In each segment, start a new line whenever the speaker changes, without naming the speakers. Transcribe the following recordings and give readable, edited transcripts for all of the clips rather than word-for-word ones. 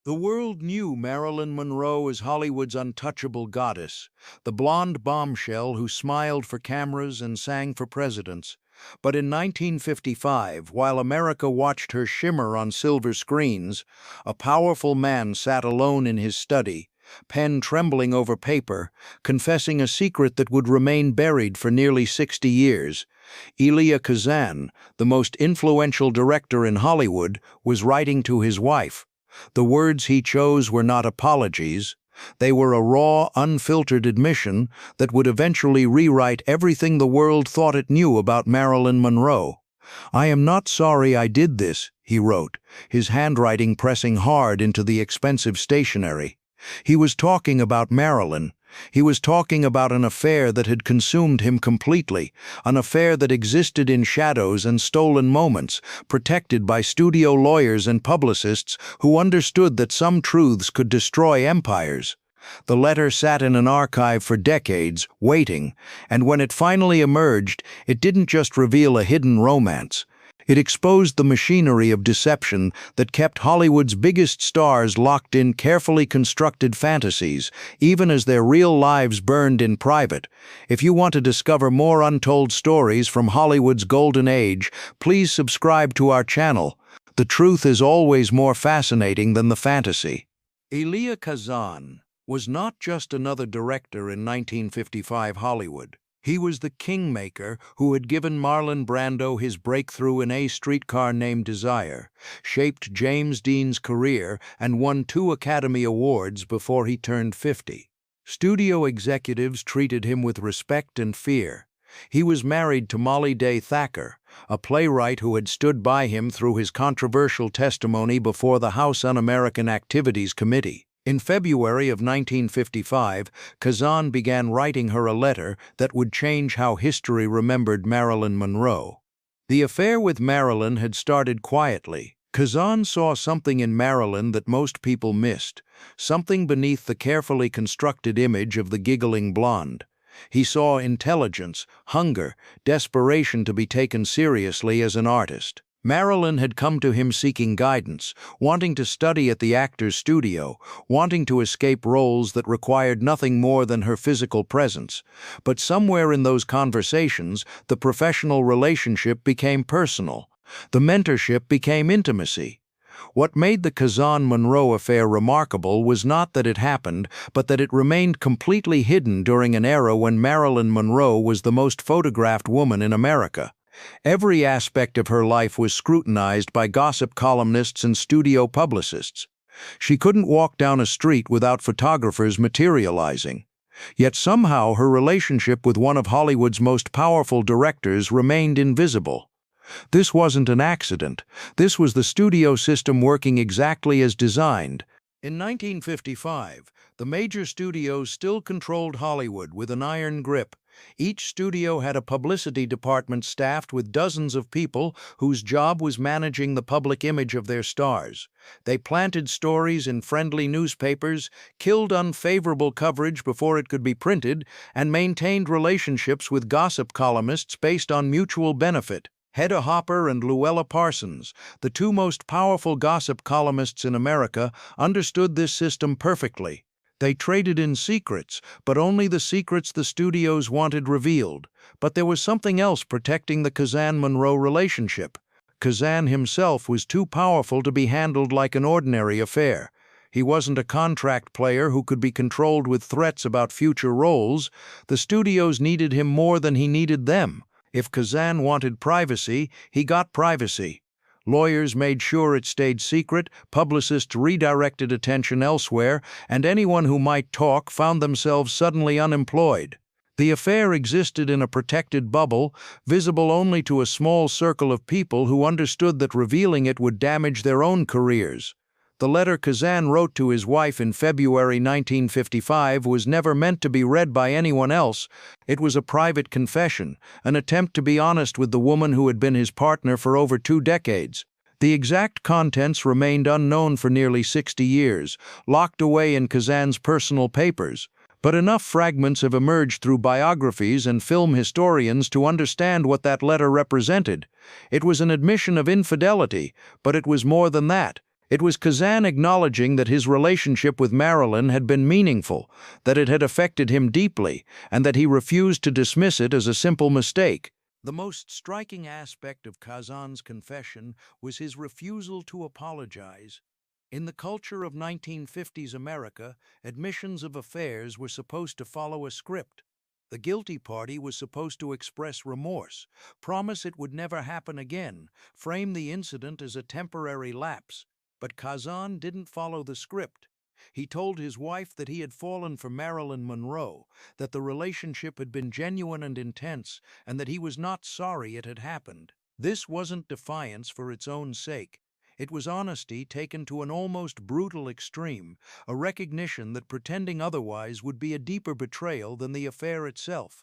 The world knew Marilyn Monroe as Hollywood's untouchable goddess, the blonde bombshell who smiled for cameras and sang for presidents. But in 1955, while America watched her shimmer on silver screens, a powerful man sat alone in his study, pen trembling over paper, confessing a secret that would remain buried for nearly 60 years. Elia Kazan, the most influential director in Hollywood, was writing to his wife. The words he chose were not apologies. They were a raw, unfiltered admission that would eventually rewrite everything the world thought it knew about Marilyn Monroe. "I am not sorry I did this," he wrote, his handwriting pressing hard into the expensive stationery. He was talking about Marilyn. He was talking about an affair that had consumed him completely, an affair that existed in shadows and stolen moments, protected by studio lawyers and publicists who understood that some truths could destroy empires. The letter sat in an archive for decades, waiting, and when it finally emerged, it didn't just reveal a hidden romance. It exposed the machinery of deception that kept Hollywood's biggest stars locked in carefully constructed fantasies, even as their real lives burned in private. If you want to discover more untold stories from Hollywood's golden age, please subscribe to our channel. The truth is always more fascinating than the fantasy. Elia Kazan was not just another director in 1955 Hollywood. He was the kingmaker who had given Marlon Brando his breakthrough in A Streetcar Named Desire, shaped James Dean's career, and won 2 Academy Awards before he turned 50. Studio executives treated him with respect and fear. He was married to Molly Day Thacker, a playwright who had stood by him through his controversial testimony before the House Un-American Activities Committee. In February of 1955, Kazan began writing her a letter that would change how history remembered Marilyn Monroe. The affair with Marilyn had started quietly. Kazan saw something in Marilyn that most people missed, something beneath the carefully constructed image of the giggling blonde. He saw intelligence, hunger, desperation to be taken seriously as an artist. Marilyn had come to him seeking guidance, wanting to study at the actor's studio, wanting to escape roles that required nothing more than her physical presence. But somewhere in those conversations, the professional relationship became personal. The mentorship became intimacy. What made the Kazan-Monroe affair remarkable was not that it happened, but that it remained completely hidden during an era when Marilyn Monroe was the most photographed woman in America. Every aspect of her life was scrutinized by gossip columnists and studio publicists. She couldn't walk down a street without photographers materializing. Yet somehow her relationship with one of Hollywood's most powerful directors remained invisible. This wasn't an accident. This was the studio system working exactly as designed. In 1955, the major studios still controlled Hollywood with an iron grip. Each studio had a publicity department staffed with dozens of people whose job was managing the public image of their stars. They planted stories in friendly newspapers, killed unfavorable coverage before it could be printed, and maintained relationships with gossip columnists based on mutual benefit. Hedda Hopper and Luella Parsons, the 2 most powerful gossip columnists in America, understood this system perfectly. They traded in secrets, but only the secrets the studios wanted revealed. But there was something else protecting the Kazan-Monroe relationship. Kazan himself was too powerful to be handled like an ordinary affair. He wasn't a contract player who could be controlled with threats about future roles. The studios needed him more than he needed them. If Kazan wanted privacy, he got privacy. Lawyers made sure it stayed secret, publicists redirected attention elsewhere, and anyone who might talk found themselves suddenly unemployed. The affair existed in a protected bubble, visible only to a small circle of people who understood that revealing it would damage their own careers. The letter Kazan wrote to his wife in February 1955 was never meant to be read by anyone else. It was a private confession, an attempt to be honest with the woman who had been his partner for over 2 decades. The exact contents remained unknown for nearly 60 years, locked away in Kazan's personal papers. But enough fragments have emerged through biographies and film historians to understand what that letter represented. It was an admission of infidelity, but it was more than that. It was Kazan acknowledging that his relationship with Marilyn had been meaningful, that it had affected him deeply, and that he refused to dismiss it as a simple mistake. The most striking aspect of Kazan's confession was his refusal to apologize. In the culture of 1950s America, admissions of affairs were supposed to follow a script. The guilty party was supposed to express remorse, promise it would never happen again, frame the incident as a temporary lapse. But Kazan didn't follow the script. He told his wife that he had fallen for Marilyn Monroe, that the relationship had been genuine and intense, and that he was not sorry it had happened. This wasn't defiance for its own sake. It was honesty taken to an almost brutal extreme, a recognition that pretending otherwise would be a deeper betrayal than the affair itself.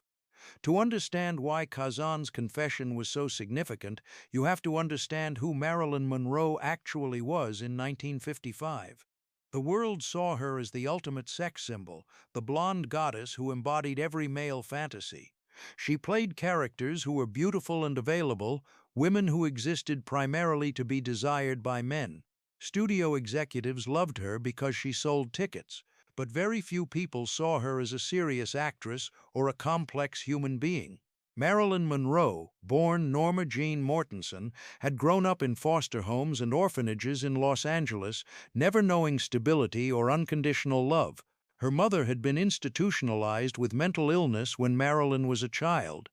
To understand why Kazan's confession was so significant, you have to understand who Marilyn Monroe actually was in 1955. The world saw her as the ultimate sex symbol, the blonde goddess who embodied every male fantasy. She played characters who were beautiful and available, women who existed primarily to be desired by men. Studio executives loved her because she sold tickets, but very few people saw her as a serious actress or a complex human being. Marilyn Monroe, born Norma Jean Mortensen, had grown up in foster homes and orphanages in Los Angeles, never knowing stability or unconditional love. Her mother had been institutionalized with mental illness when Marilyn was a child.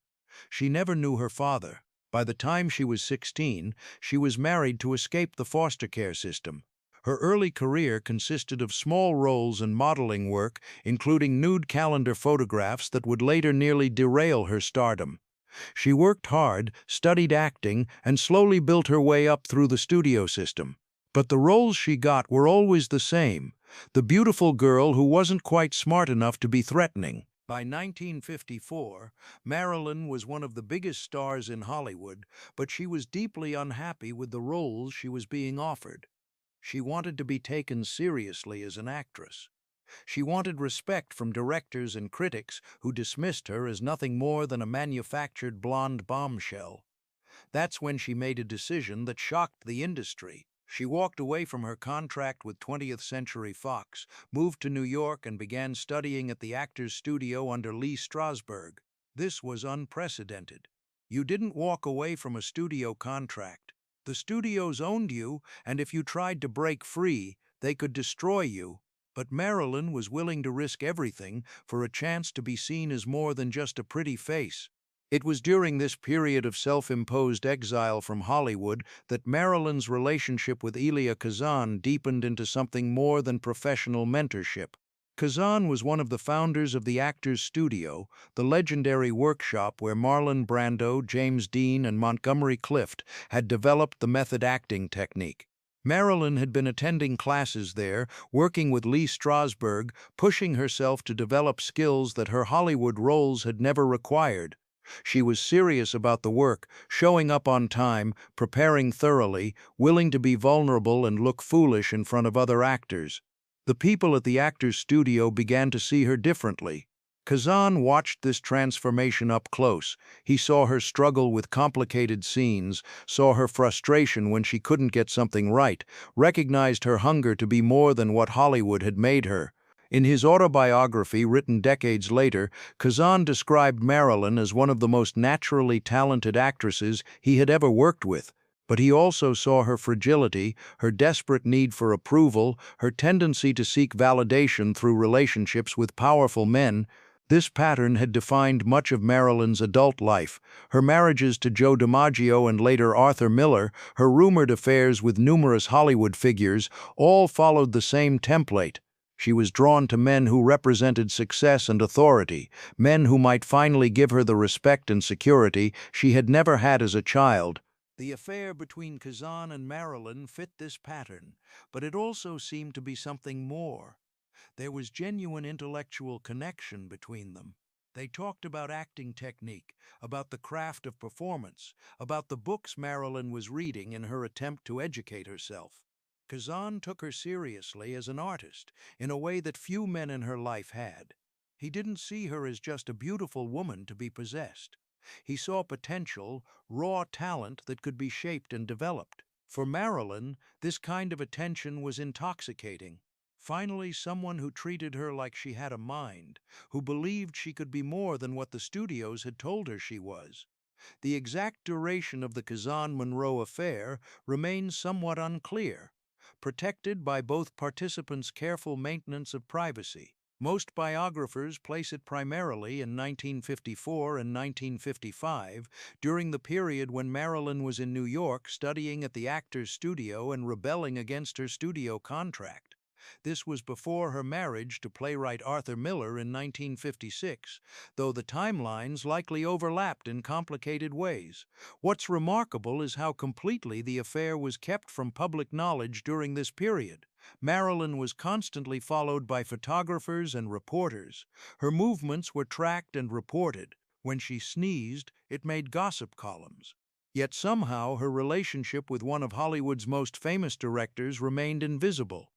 She never knew her father. By the time she was 16, she was married to escape the foster care system. Her early career consisted of small roles and modeling work, including nude calendar photographs that would later nearly derail her stardom. She worked hard, studied acting, and slowly built her way up through the studio system. But the roles she got were always the same: the beautiful girl who wasn't quite smart enough to be threatening. By 1954, Marilyn was one of the biggest stars in Hollywood, but she was deeply unhappy with the roles she was being offered. She wanted to be taken seriously as an actress. She wanted respect from directors and critics who dismissed her as nothing more than a manufactured blonde bombshell. That's when she made a decision that shocked the industry. She walked away from her contract with 20th Century Fox, moved to New York, and began studying at the Actors Studio under Lee Strasberg. This was unprecedented. You didn't walk away from a studio contract. The studios owned you, and if you tried to break free, they could destroy you. But Marilyn was willing to risk everything for a chance to be seen as more than just a pretty face. It was during this period of self-imposed exile from Hollywood that Marilyn's relationship with Elia Kazan deepened into something more than professional mentorship. Kazan was one of the founders of the Actors Studio, the legendary workshop where Marlon Brando, James Dean, and Montgomery Clift had developed the method acting technique. Marilyn had been attending classes there, working with Lee Strasberg, pushing herself to develop skills that her Hollywood roles had never required. She was serious about the work, showing up on time, preparing thoroughly, willing to be vulnerable and look foolish in front of other actors. The people at the Actors Studio began to see her differently. Kazan watched this transformation up close. He saw her struggle with complicated scenes, saw her frustration when she couldn't get something right, recognized her hunger to be more than what Hollywood had made her. In his autobiography, written decades later, Kazan described Marilyn as one of the most naturally talented actresses he had ever worked with. But he also saw her fragility, her desperate need for approval, her tendency to seek validation through relationships with powerful men. This pattern had defined much of Marilyn's adult life. Her marriages to Joe DiMaggio and later Arthur Miller, her rumored affairs with numerous Hollywood figures, all followed the same template. She was drawn to men who represented success and authority, men who might finally give her the respect and security she had never had as a child. The affair between Kazan and Marilyn fit this pattern, but it also seemed to be something more. There was genuine intellectual connection between them. They talked about acting technique, about the craft of performance, about the books Marilyn was reading in her attempt to educate herself. Kazan took her seriously as an artist, in a way that few men in her life had. He didn't see her as just a beautiful woman to be possessed. He saw potential, raw talent that could be shaped and developed. For Marilyn, this kind of attention was intoxicating. Finally, someone who treated her like she had a mind, who believed she could be more than what the studios had told her she was. The exact duration of the Kazan-Monroe affair remains somewhat unclear, protected by both participants' careful maintenance of privacy. Most biographers place it primarily in 1954 and 1955, during the period when Marilyn was in New York studying at the Actors Studio and rebelling against her studio contract. This was before her marriage to playwright Arthur Miller in 1956, though the timelines likely overlapped in complicated ways. What's remarkable is how completely the affair was kept from public knowledge during this period. Marilyn was constantly followed by photographers and reporters. Her movements were tracked and reported. When she sneezed, it made gossip columns. Yet somehow her relationship with one of Hollywood's most famous directors remained invisible.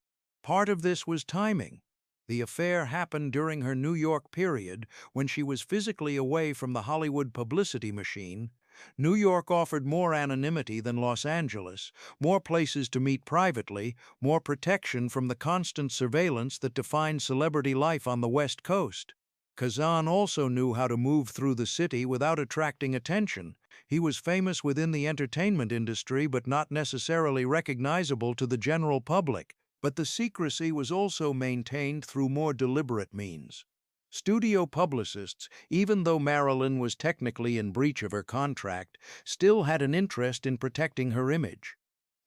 Part of this was timing. The affair happened during her New York period, when she was physically away from the Hollywood publicity machine. New York offered more anonymity than Los Angeles, more places to meet privately, more protection from the constant surveillance that defined celebrity life on the West Coast. Kazan also knew how to move through the city without attracting attention. He was famous within the entertainment industry, but not necessarily recognizable to the general public. But the secrecy was also maintained through more deliberate means. Studio publicists, even though Marilyn was technically in breach of her contract, still had an interest in protecting her image.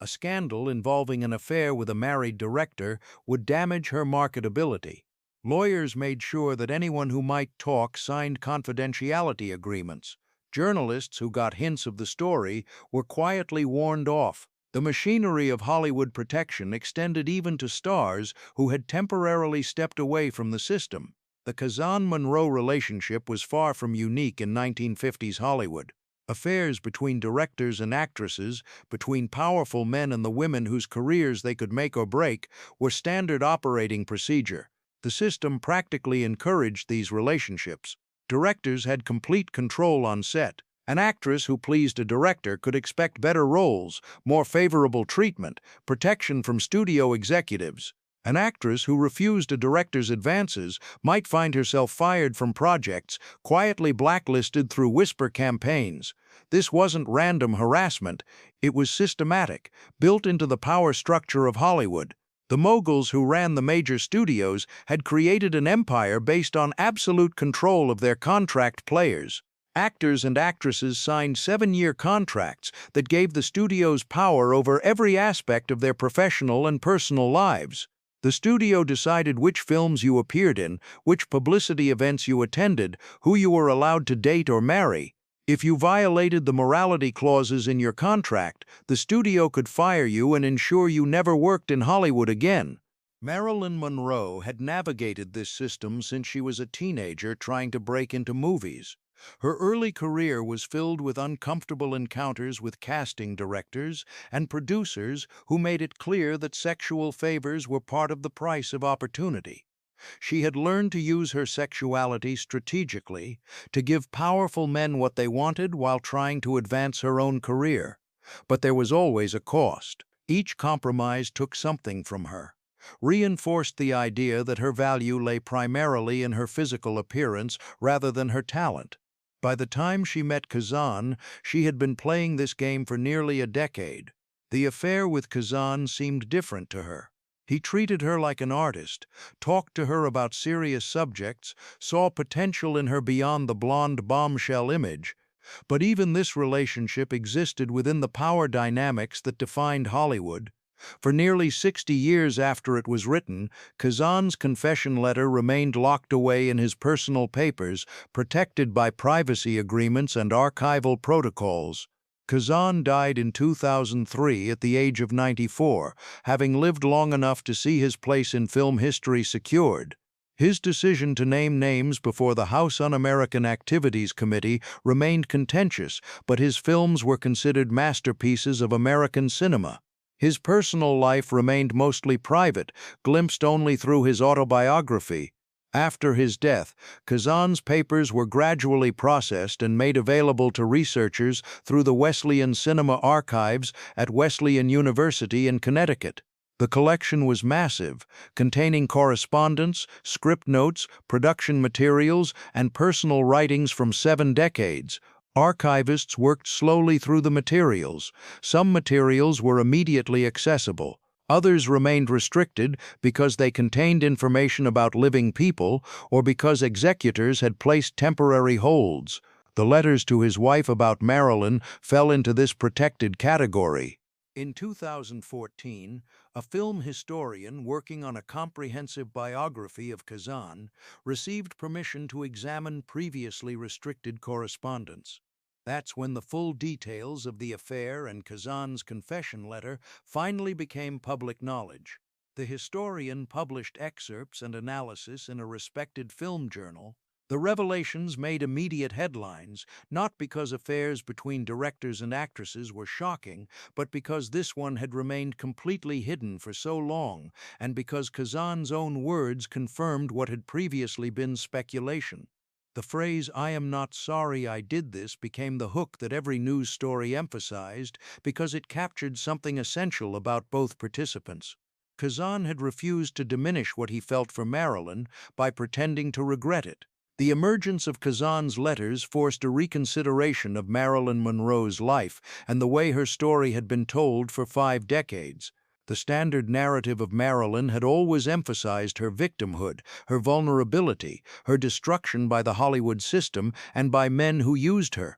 A scandal involving an affair with a married director would damage her marketability. Lawyers made sure that anyone who might talk signed confidentiality agreements. Journalists who got hints of the story were quietly warned off. The machinery of Hollywood protection extended even to stars who had temporarily stepped away from the system. The Kazan-Monroe relationship was far from unique in 1950s Hollywood. Affairs between directors and actresses, between powerful men and the women whose careers they could make or break, were standard operating procedure. The system practically encouraged these relationships. Directors had complete control on set. An actress who pleased a director could expect better roles, more favorable treatment, protection from studio executives. An actress who refused a director's advances might find herself fired from projects, quietly blacklisted through whisper campaigns. This wasn't random harassment, it was systematic, built into the power structure of Hollywood. The moguls who ran the major studios had created an empire based on absolute control of their contract players. Actors and actresses signed 7-year contracts that gave the studios power over every aspect of their professional and personal lives. The studio decided which films you appeared in, which publicity events you attended, who you were allowed to date or marry. If you violated the morality clauses in your contract, the studio could fire you and ensure you never worked in Hollywood again. Marilyn Monroe had navigated this system since she was a teenager trying to break into movies. Her early career was filled with uncomfortable encounters with casting directors and producers who made it clear that sexual favors were part of the price of opportunity. She had learned to use her sexuality strategically, to give powerful men what they wanted while trying to advance her own career. But there was always a cost. Each compromise took something from her, reinforced the idea that her value lay primarily in her physical appearance rather than her talent. By the time she met Kazan, she had been playing this game for nearly a decade. The affair with Kazan seemed different to her. He treated her like an artist, talked to her about serious subjects, saw potential in her beyond the blonde bombshell image. But even this relationship existed within the power dynamics that defined Hollywood. For nearly 60 years after it was written, Kazan's confession letter remained locked away in his personal papers, protected by privacy agreements and archival protocols. Kazan died in 2003 at the age of 94, having lived long enough to see his place in film history secured. His decision to name names before the House Un-American Activities Committee remained contentious, but his films were considered masterpieces of American cinema. His personal life remained mostly private, glimpsed only through his autobiography. After his death, Kazan's papers were gradually processed and made available to researchers through the Wesleyan Cinema Archives at Wesleyan University in Connecticut. The collection was massive, containing correspondence, script notes, production materials, and personal writings from 7 decades. Archivists worked slowly through the materials. Some materials were immediately accessible. Others remained restricted because they contained information about living people or because executors had placed temporary holds. The letters to his wife about Marilyn fell into this protected category. In 2014, a film historian working on a comprehensive biography of Kazan received permission to examine previously restricted correspondence. That's when the full details of the affair and Kazan's confession letter finally became public knowledge. The historian published excerpts and analysis in a respected film journal. The revelations made immediate headlines, not because affairs between directors and actresses were shocking, but because this one had remained completely hidden for so long, and because Kazan's own words confirmed what had previously been speculation. The phrase, "I am not sorry I did this," became the hook that every news story emphasized because it captured something essential about both participants. Kazan had refused to diminish what he felt for Marilyn by pretending to regret it. The emergence of Kazan's letters forced a reconsideration of Marilyn Monroe's life and the way her story had been told for 5 decades. The standard narrative of Marilyn had always emphasized her victimhood, her vulnerability, her destruction by the Hollywood system and by men who used her.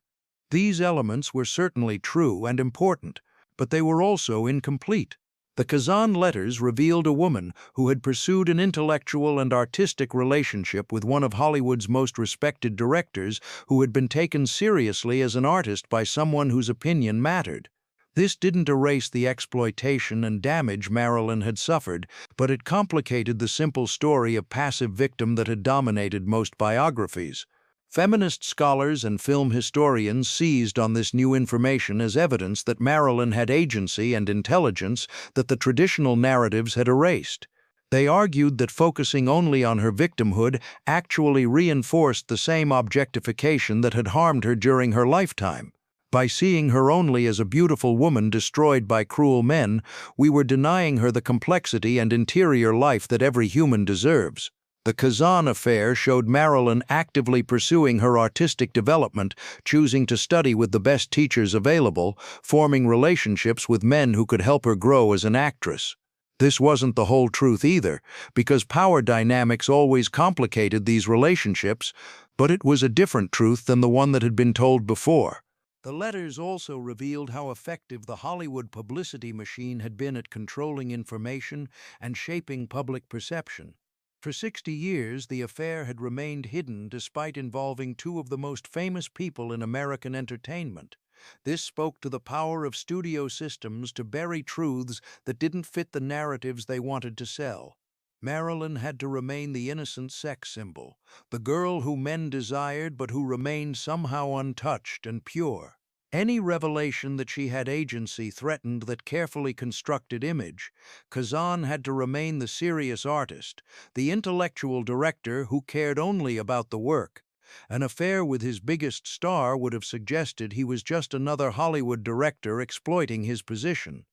These elements were certainly true and important, but they were also incomplete. The Kazan letters revealed a woman who had pursued an intellectual and artistic relationship with one of Hollywood's most respected directors who had been taken seriously as an artist by someone whose opinion mattered. This didn't erase the exploitation and damage Marilyn had suffered, but it complicated the simple story of passive victim that had dominated most biographies. Feminist scholars and film historians seized on this new information as evidence that Marilyn had agency and intelligence that the traditional narratives had erased. They argued that focusing only on her victimhood actually reinforced the same objectification that had harmed her during her lifetime. By seeing her only as a beautiful woman destroyed by cruel men, we were denying her the complexity and interior life that every human deserves. The Kazan affair showed Marilyn actively pursuing her artistic development, choosing to study with the best teachers available, forming relationships with men who could help her grow as an actress. This wasn't the whole truth either, because power dynamics always complicated these relationships, but it was a different truth than the one that had been told before. The letters also revealed how effective the Hollywood publicity machine had been at controlling information and shaping public perception. For 60 years, the affair had remained hidden despite involving 2 of the most famous people in American entertainment. This spoke to the power of studio systems to bury truths that didn't fit the narratives they wanted to sell. Marilyn had to remain the innocent sex symbol, the girl who men desired but who remained somehow untouched and pure. Any revelation that she had agency threatened that carefully constructed image. Kazan had to remain the serious artist, the intellectual director who cared only about the work. An affair with his biggest star would have suggested he was just another Hollywood director exploiting his position.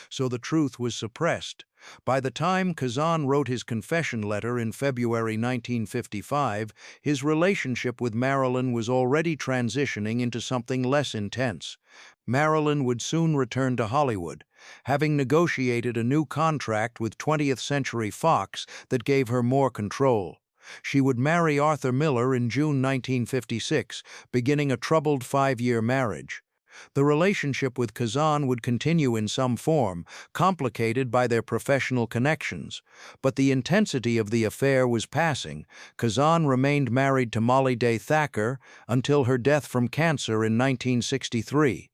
So the truth was suppressed. By the time Kazan wrote his confession letter in February 1955, his relationship with Marilyn was already transitioning into something less intense. Marilyn would soon return to Hollywood, having negotiated a new contract with 20th Century Fox that gave her more control. She would marry Arthur Miller in June 1956, beginning a troubled 5-year marriage. The relationship with Kazan would continue in some form, complicated by their professional connections. But the intensity of the affair was passing. Kazan remained married to Molly Day Thacker until her death from cancer in 1963.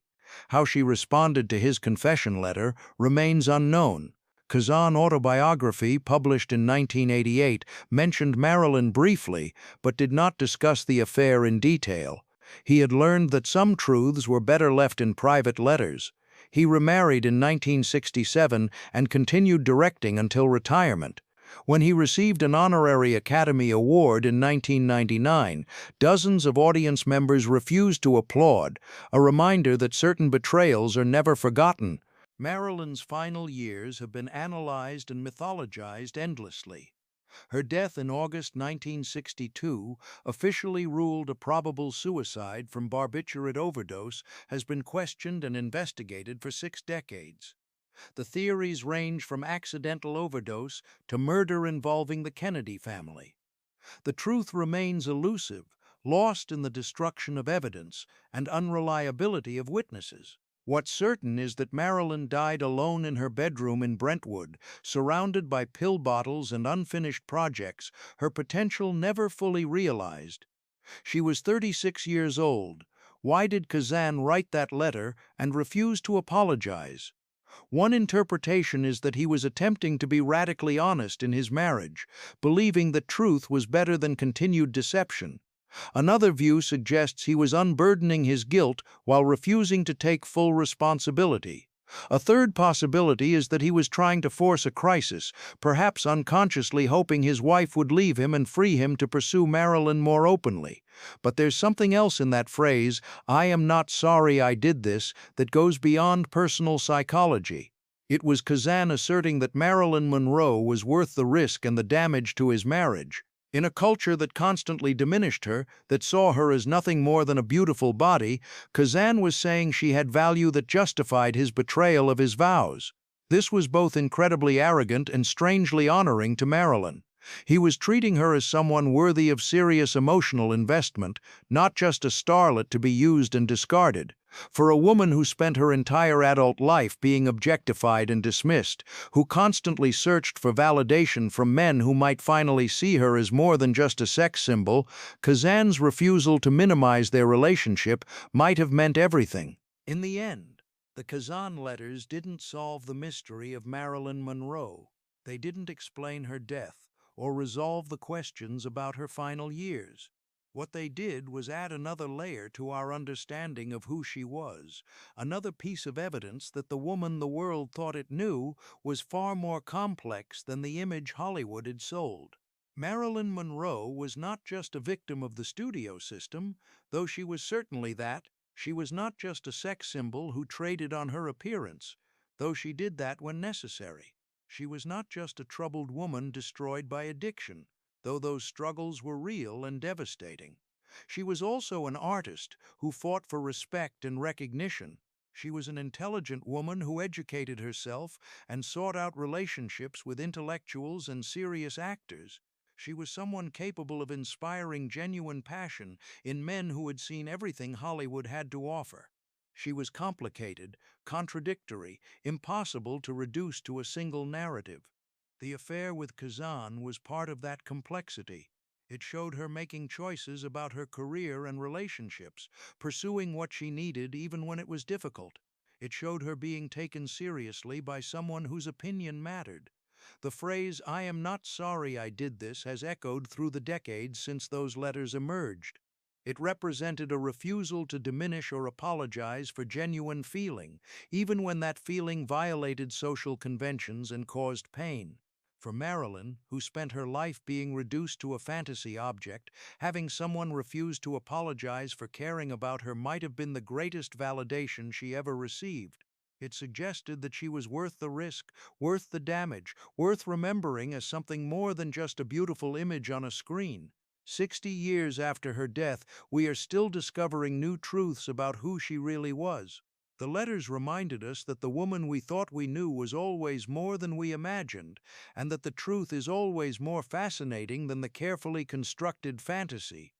How she responded to his confession letter remains unknown. Kazan's autobiography, published in 1988, mentioned Marilyn briefly, but did not discuss the affair in detail. He had learned that some truths were better left in private letters. He remarried in 1967 and continued directing until retirement. When he received an honorary Academy Award in 1999, dozens of audience members refused to applaud, a reminder that certain betrayals are never forgotten. Marilyn's final years have been analyzed and mythologized endlessly. Her death in August 1962, officially ruled a probable suicide from barbiturate overdose, has been questioned and investigated for 6 decades. The theories range from accidental overdose to murder involving the Kennedy family. The truth remains elusive, lost in the destruction of evidence and unreliability of witnesses. What's certain is that Marilyn died alone in her bedroom in Brentwood, surrounded by pill bottles and unfinished projects, her potential never fully realized. She was 36 years old. Why did Kazan write that letter and refuse to apologize? One interpretation is that he was attempting to be radically honest in his marriage, believing that truth was better than continued deception. Another view suggests he was unburdening his guilt while refusing to take full responsibility. A third possibility is that he was trying to force a crisis, perhaps unconsciously hoping his wife would leave him and free him to pursue Marilyn more openly. But there's something else in that phrase, "I am not sorry I did this," that goes beyond personal psychology. It was Kazan asserting that Marilyn Monroe was worth the risk and the damage to his marriage. In a culture that constantly diminished her, that saw her as nothing more than a beautiful body, Kazan was saying she had value that justified his betrayal of his vows. This was both incredibly arrogant and strangely honoring to Marilyn. He was treating her as someone worthy of serious emotional investment, not just a starlet to be used and discarded. For a woman who spent her entire adult life being objectified and dismissed, who constantly searched for validation from men who might finally see her as more than just a sex symbol, Kazan's refusal to minimize their relationship might have meant everything. In the end, the Kazan letters didn't solve the mystery of Marilyn Monroe. They didn't explain her death or resolve the questions about her final years. What they did was add another layer to our understanding of who she was, another piece of evidence that the woman the world thought it knew was far more complex than the image Hollywood had sold. Marilyn Monroe was not just a victim of the studio system, though she was certainly that. She was not just a sex symbol who traded on her appearance, though she did that when necessary. She was not just a troubled woman destroyed by addiction, though those struggles were real and devastating. She was also an artist who fought for respect and recognition. She was an intelligent woman who educated herself and sought out relationships with intellectuals and serious actors. She was someone capable of inspiring genuine passion in men who had seen everything Hollywood had to offer. She was complicated, contradictory, impossible to reduce to a single narrative. The affair with Kazan was part of that complexity. It showed her making choices about her career and relationships, pursuing what she needed even when it was difficult. It showed her being taken seriously by someone whose opinion mattered. The phrase, "I am not sorry I did this," has echoed through the decades since those letters emerged. It represented a refusal to diminish or apologize for genuine feeling, even when that feeling violated social conventions and caused pain. For Marilyn, who spent her life being reduced to a fantasy object, having someone refuse to apologize for caring about her might have been the greatest validation she ever received. It suggested that she was worth the risk, worth the damage, worth remembering as something more than just a beautiful image on a screen. 60 years after her death, we are still discovering new truths about who she really was. The letters reminded us that the woman we thought we knew was always more than we imagined, and that the truth is always more fascinating than the carefully constructed fantasy.